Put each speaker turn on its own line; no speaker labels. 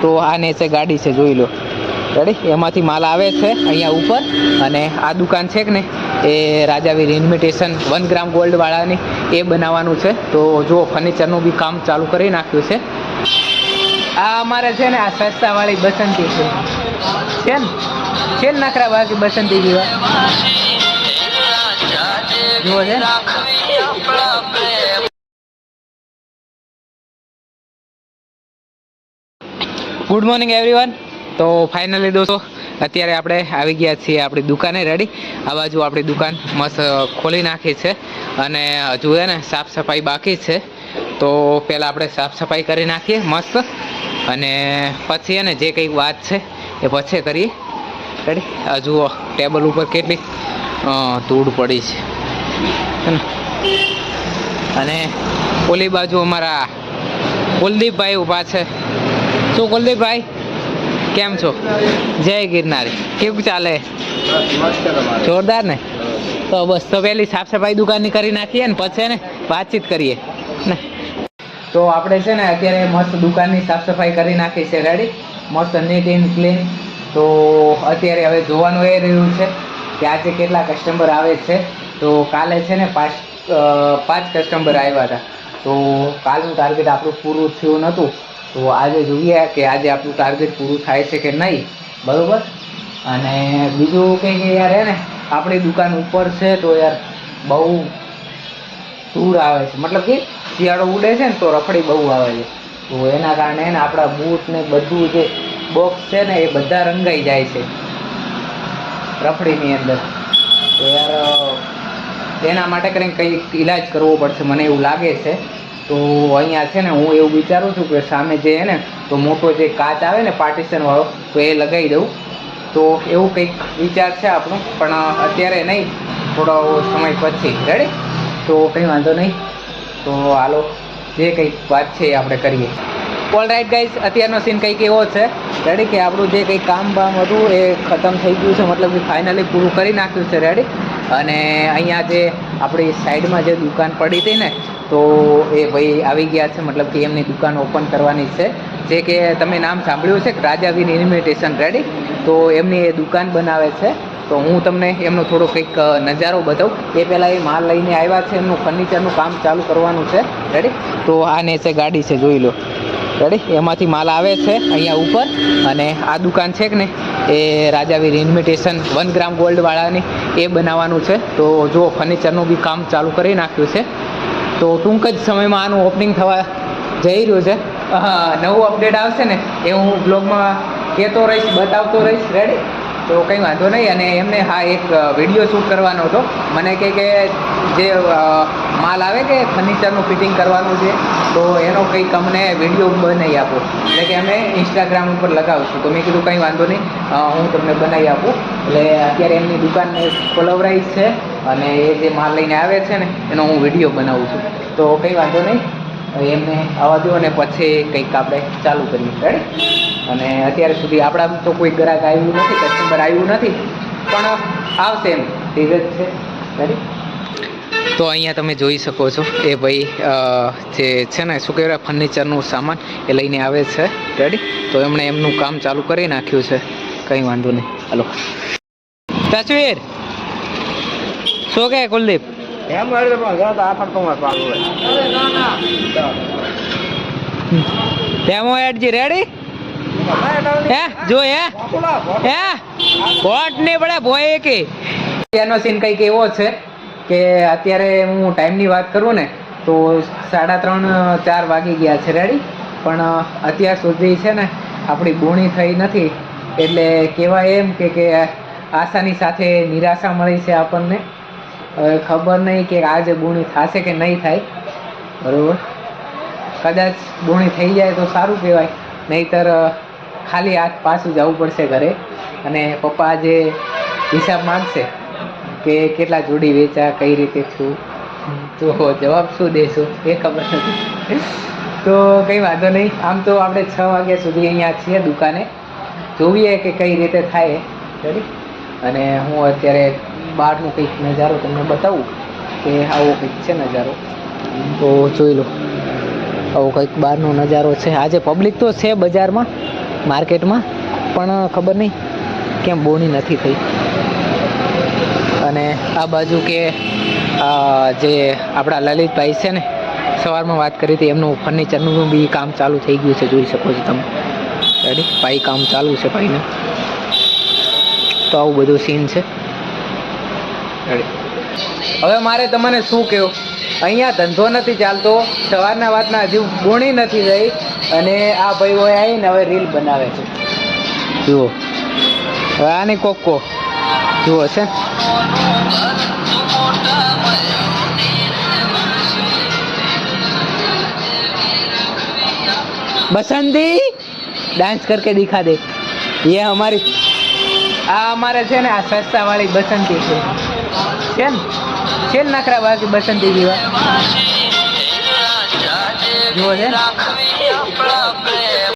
તો આ નેચે ગાડી છે, જોઈ લો. રેડી? એમાંથી માલ આવે છે અહીંયા ઉપર. અને આ દુકાન છે કે ને એ રાજાવીર ઇન્વિટેશન 1 ગ્રામ ગોલ્ડ વાળાની એ બનાવવાનું છે. તો જો ફર્નિચરનું બી કામ ચાલુ કરી નાખ્યું છે. આ અમારે છે ને આ સસ્તા વાળી બસંતી છે ને નાખરા બાકી બસંતી જેવા જુઓ છે. Good morning everyone. તો ફાઇનલી દોસ્તો અત્યારે આપણે આવી ગયા છીએ આપણી દુકાને. રેડી? આ બાજુ આપણી દુકાન મસ્ત ખોલી નાખી છે અને હજુ છે ને સાફ સફાઈ બાકી છે. તો પહેલાં આપણે સાફ સફાઈ કરી નાખીએ મસ્ત, અને પછી એને જે કંઈક વાત છે એ પછી કરીએ. રેડી? જુઓ ટેબલ ઉપર કેટલી ધૂળ પડી છે. અને ઓલી બાજુ અમારા કુલદીપભાઈ ઊભા છે. શું કુલદીપભાઈ, કેમ છો? જય ગિરનારી. કેવું ચાલે? જોરદાર ને? તો બસ, તો પહેલી સાફ સફાઈ દુકાનની કરી નાખીએ ને પછી ને વાતચીત કરીએ ને. તો આપણે છે ને અત્યારે મસ્ત દુકાનની સાફ સફાઈ કરી નાખી છે. રેડી? મસ્ત નીટ એન્ડ ક્લીન. તો અત્યારે હવે જોવાનું એ રહ્યું છે કે આજે કેટલા કસ્ટમર આવે છે. તો કાલે છે ને 5 કસ્ટમર આવ્યા હતા. તો કાલનું ટાર્ગેટ આપણું પૂરું થયું નહોતું. તો આજે જોઈએ કે આજે આપણું ટાર્ગેટ પૂરું થાય છે કે નહીં. બરાબર? અને બીજું કંઈ કે યાર હે ને આપણી દુકાન ઉપર છે તો યાર બહુ ધૂળ આવે છે. મતલબ કે શિયાળો ઉડે છે ને તો રખડી બહુ આવે છે. તો એના કારણે ને આપણા બૂટ ને બધું જે બોક્સ છે ને એ બધા રંગાઈ જાય છે રખડીની અંદર. તો યાર એના માટે કરીને કંઈક ઈલાજ કરવો પડશે મને એવું લાગે છે. તો અહીંયા છે ને હું એવું વિચારું છું કે સામે જે હે ને તો મોટો જે કાચ આવે ને પાર્ટીશન વાળો તો એ લગાવી દઉં. તો એવું કંઈક વિચાર છે આપણો, પણ અત્યારે નહીં, થોડો સમય પછી. રેડી? તો કંઈ વાંધો નહીં. તો હાલો જે કંઈક વાત છે એ આપણે કરીએ. ઓલ રાઈટ ગાઈઝ, અત્યારનો સીન કંઈક એવો છે. રેડી? કે આપણું જે કંઈક કામ બામ હતું એ ખતમ થઈ ગયું છે, મતલબ કે ફાઇનલી પૂરું કરી નાખ્યું છે. રેડી? અને અહીંયા જે આપણી સાઈડમાં જે દુકાન પડી હતી ને તો એ ભાઈ આવી ગયા છે, મતલબ કે એમની દુકાન ઓપન કરવાની છે. જે કે તમે નામ સાંભળ્યું છે કે રાજાવીર ઇન્વિટેશન. રેડી? તો એમની એ દુકાન બનાવે છે. તો હું તમને એમનો થોડો કંઈક નજારો બતાવું. એ પહેલાં એ માલ લઈને આવ્યા છે, એમનું ફર્નિચરનું કામ ચાલુ કરવાનું છે. રેડી? તો આ નેચે ગાડી છે, જોઈ લો. રેડી? એમાંથી માલ આવે છે અહીંયા ઉપર. અને આ દુકાન છે કે ને એ રાજાવીર ઇન્વિટેશન 1 ગ્રામ ગોલ્ડ વાળાની એ બનાવવાનું છે. તો જો ફર્નિચરનું બી કામ ચાલુ કરી નાખ્યું છે. તો ટૂંક જ સમયમાં આનું ઓપનિંગ થવા જઈ રહ્યું છે. નવું અપડેટ આવશે ને એ હું બ્લોગમાં કહેતો રહીશ, બતાવતો રહીશ. રેડી? તો કંઈ વાંધો નહીં. અને એમને હા એક વિડીયો શૂટ કરવાનો હતો. મને કહે કે જે માલ આવે કે ફર્નિચરનું ફિટિંગ કરવાનું છે તો એનો કંઈક અમને વિડીયો બનાવી આપો, એટલે કે અમે ઇન્સ્ટાગ્રામ ઉપર લગાવશું. તો મેં કીધું કંઈ વાંધો નહીં, હું તમને બનાવી આપું. એટલે અત્યારે એમની દુકાનને ખોલવરાઈશ છે અને એ જે માલ લઈને આવે છે ને એનો હું વિડીયો બનાવું છું. તો કંઈ વાંધો નહીં, એમને આવવા દો અને પછી કંઈક આપણે ચાલુ કરીએ. રેડી? અને અત્યાર સુધી આપણા તો કોઈ ગ્રાહક આવ્યું નથી, કસ્ટમર આવ્યું નથી, પણ આવશે એમ ધીરજ છે. રેડી? તો અહીંયા તમે જોઈ શકો છો એ ભાઈ જે છે ને શું કહેવાય ફર્નિચરનું સામાન એ લઈને આવે છે. રેડી? તો એમણે એમનું કામ ચાલુ કરી નાખ્યું છે. કંઈ વાંધો નહીં. હાલો તસવીર શું કહે કુલદીપ? Demo એડજી ready? હે જો હે કોટ નહીં પડે ભોય કે. ત્યાંનો સીન કંઈક એવો છે કે અત્યારે હું ટાઈમની વાત કરું ને તો 3:30-4 વાગી ગયા છે. રેડી? પણ અત્યાર સુધી છે ને આપણી બોણી થઈ નથી. એટલે કહેવાય એમ કે આશાની સાથે નિરાશા મળી છે આપણને. હવે ખબર નહીં કે આજે બોણી થશે કે નહીં થાય. બરાબર? કદાચ બોણી થઈ જાય તો સારું કહેવાય, નહીંતર ખાલી હાથ પાછું જવું પડશે ઘરે. અને પપ્પા આજે હિસાબ માગશે કે કેટલા જોડી વેચા, કઈ રીતે થયું. તો જવાબ શું દેશું એ ખબર નથી. તો કંઈ વાંધો નહીં. આમ તો આપણે 6 વાગ્યા સુધી અહીંયા છીએ દુકાને. જોઈએ કે કઈ રીતે થાય. રેડી? અને હું અત્યારે બહારનું કંઈક નજારો તમને બતાવું કે આવો કંઈક છે નજારો. તો જોઈ લો, આવો કંઈક બહારનો નજારો છે. આજે પબ્લિક તો છે બજારમાં, માર્કેટમાં, પણ ખબર નહીં કેમ બોની નથી થઈ. અને આ બાજુ કે જે આપણા લલિતભાઈ છે ને, સવારમાં વાત કરી હતી, એમનું ફર્નિચરનું બી કામ ચાલુ થઈ ગયું છે, જોઈ શકો છો તમે. રેડી, ભાઈ કામ ચાલુ છે ભાઈને. તો આવું બધું સીન છે. રેડી, હવે મારે તમને શું કહ્યું, અહીંયા ધંધો નથી ચાલતો, સવારના વાતના હજુ બોણી નથી થઈ, અને આ ભાઈઓ આવીને હવે રીલ બનાવે છે. જુઓ હવે આની કોકો જુઓ છે. बसंती डांस करके दिखा दे. ये हमारी આ અમારે છે ને, આ સસ્તા વાળી બસંતી છે ને નખરા બાકી બસંતી જેવા જુઓ છે.